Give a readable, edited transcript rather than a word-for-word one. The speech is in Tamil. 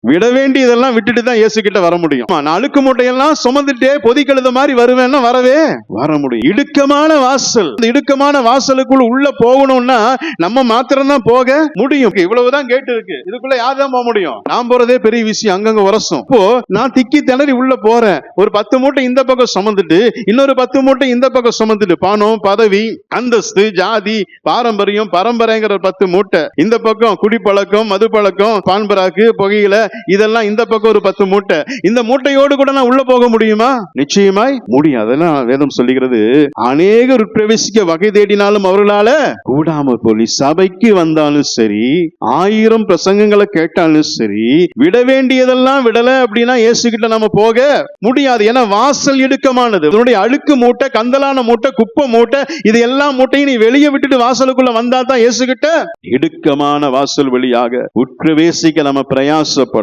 விட வேண்டியதெல்லாம் விட்டுட்டு தான் இயேசு கிட்ட வர முடியும். நான் அழுக்கு மூட்டையெல்லாம் சுமந்துட்டே பொதி கழுத மாதிரி வருவேன்னா வர முடியும். இடுக்கமான வாசல், இந்த இடுக்கமான வாசலுக்குள்ள உள்ள போகணும்னா நம்ம மாத்திரம் தான் போக முடியும். இவ்வளவுதான் கேட்டு இருக்கு, இதுக்குள்ள யார் தான் போக முடியும்? நான் போறதே பெரிய விஷயம், அங்கங்க உரசும். இப்போ நான் திக்கி திணறி உள்ள போறேன். ஒரு 10 மூட்டை இந்த பக்கம் சுமந்துட்டு, இன்னொரு 10 மூட்டை இந்த பக்கம் சுமந்துட்டு, பணம், பதவி, அந்தஸ்து, ஜாதி, பாரம்பரியம், பரம்பரைங்கிற 10 மூட்டை இந்த பக்கம், குடிப்பழக்கம், மது பழக்கம், பான்பராக்கு, புகையில, இதெல்லாம் இந்த பக்கம் ஒரு 10 மூட்டை. இந்த மூட்டையோடு கூட நான் உள்ள போக முடியுமா? நிச்சயமாய் முடியும். அதெல்லாம் வேதம் சொல்லுகிறது, அநேகர் உட்பிரவேசிக்க வகை தேடினாலும் அவர்களால கூடாமல் போலி. சபைக்கு வந்தாலும் சரி, 1000 பிரசங்கங்களை கேட்டாலும் சரி, விட வேண்டியதெல்லாம் விடல அப்படின்னா இயேசு கிட்ட நம்ம போக முடியாது. ஏன்னா வாசல் இடுக்கமானது. இதனுடைய அழுக்கு மூட்டை, கந்தலான மூட்டை, குப்பை மூட்டை, இது எல்லா மூட்டையும் நீ வெளியே விட்டுட்டு வாசலுக்குள்ள வந்தா தான் இயேசு கிட்ட. இடுக்கமான வாசல் வழியாக உட்பிரவேசிக்க நம்ம பிரயாசப்படும்.